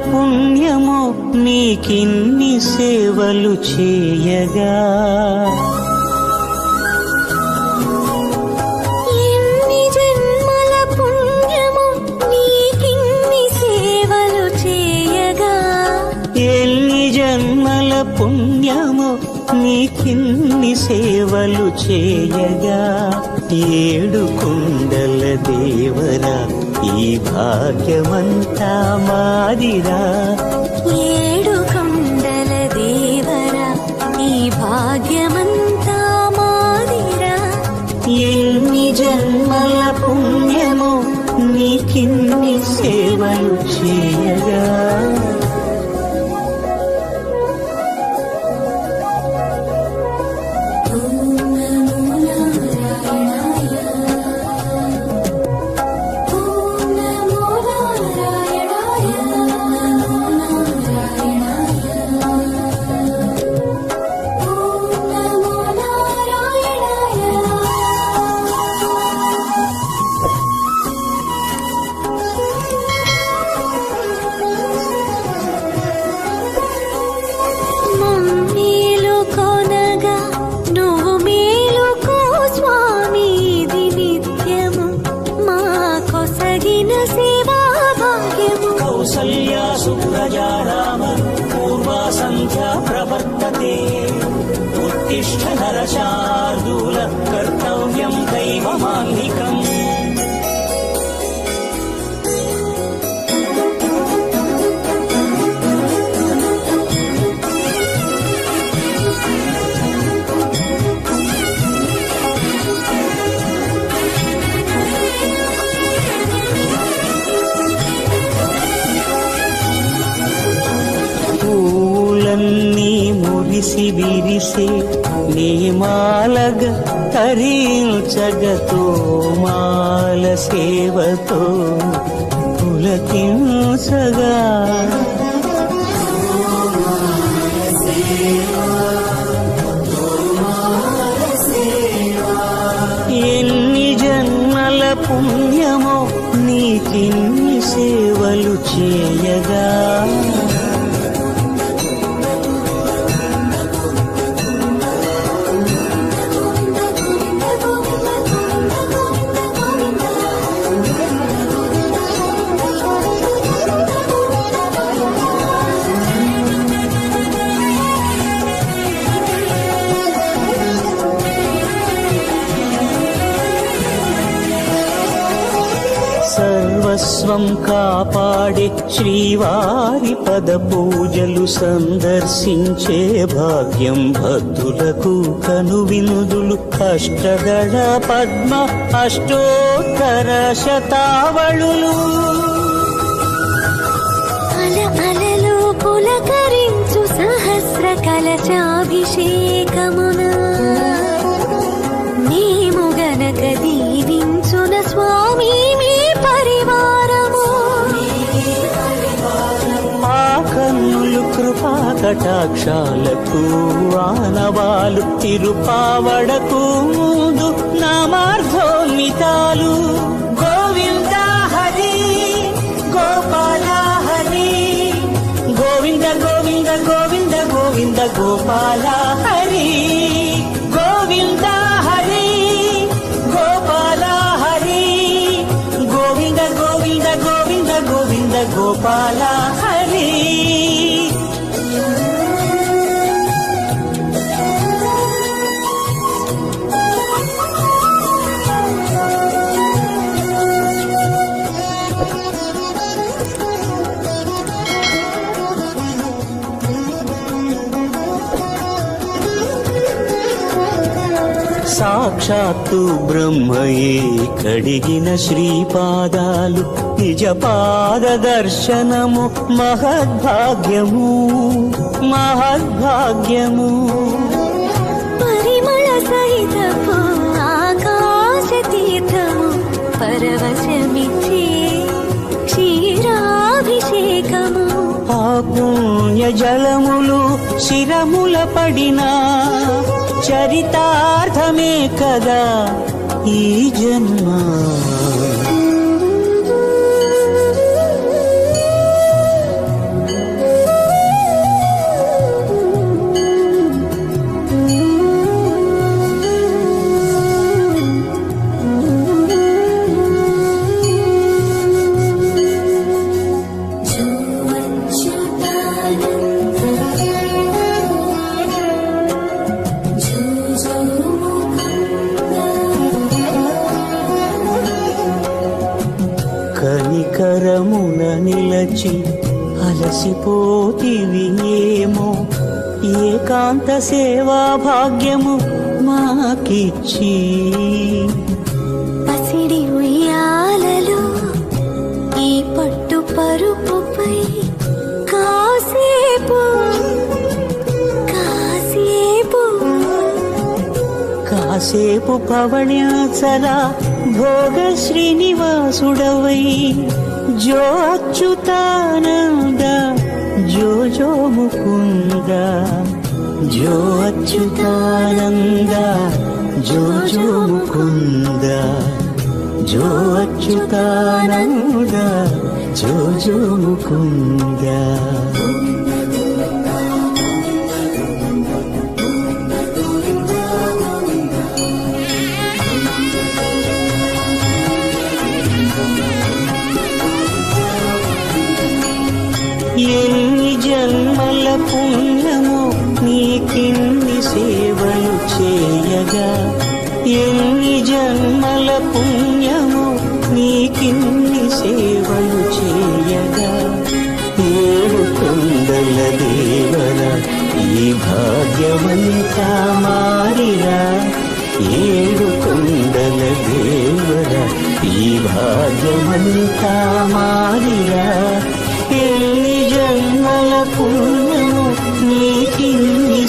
పుణ్యము నీకిన్ని సేవలు చేయగా, ఎన్ని జన్మల పుణ్యము నీకిన్ని సేవలు చేయగా, ఎన్ని జన్మల పుణ్యము నీకిన్ని సేవలు చేయగా, ఏడు కుండల దేవరా ఈ భాగ్యమంతా మాదిరా, ఏడు కొండల దేవరా ఈ భాగ్యమంతా మాదిరా, ఎన్ని జన్మల పుణ్యము నీకిన్ని సేవలు చేయగా. కౌసల్యా సుప్రజా రామ పూర్వా సంధ్యా ప్రవర్తతే, ఉత్తిష్ఠ నరశార్దూల కర్తవ్యం దైవమాన్నికం. పూలన్నీ మురిసి విరిసే నీమాలగ తరించగతో మాల సేవతో పులకించగా, ఎన్ని జన్మల పుణ్యమో నీకిన్ని సేవలు చేయగా, సర్వస్వం కాపాడే శ్రీవారి పద పూజలు సందర్శించే భాగ్యం భక్తులకు కనువినుదులు, అష్టదళ పద్మ అష్టోత్తర శతావళులు, అలలు పులకరించు సహస్ర కలశాభిషేకమున మేము గనక దీవించున స్వామి మీ పరివారము, ఆ కన్నులు కృపా కటాక్షాలకు ఆనవాలు, తిరుపావడకు ముందు నామార్థోన్మితాలు. గోవింద హరి గోపాల హరి, గోవింద గోవింద గోవింద గోవింద గోపాల హరి, గోవింద హరి గోపాల హరి, గోవింద గోవింద గోవింద గోవింద గోపాల హరి. సాక్షాత్తు బ్రహ్మయే కడిగిన శ్రీపాదాలు, నిజ పాద దర్శనము మహద్భాగ్యము మహద్భాగ్యము. పరిమళ సహితపు ఆకాశ తీర్థము పరవశమిచ్చే క్షీరాభిషేకము, ఆ పుణ్య జలములు శిరముల పడినా చరితార్థమే కదా ఈ జన్మ. తలచి అలసిపోతివి ఏమో ఏకాంత సేవా భాగ్యము మాకిచ్చి పసిడి ఉయ్యాలలో ఈ పట్టు పరుపుపై కాసేపు కాసేపు కాసేపు పవణ్యాచల భోగ శ్రీనివాసుడవై జో అచ్యుతానంద జో జో ముకుంద జో అచ్యుతానంద జో జో ముకుంద జో అచ్యుతానంద జో జో ముకుంద ఎన్ని జన్మల పుణ్యమో నీకిన్ని సేవలు చేయగా ఎన్ని జన్మల పుణ్యమో నీకిన్ని సేవలు చేయగా ఏడు కొండల దేవర ఈ భాగ్యమంతా మారిరా ఏడు కొండల దేవర ఈ భాగ్యమంతా మారిరా ఎన్ని జన్మల పుణ్యము నీకిన్ని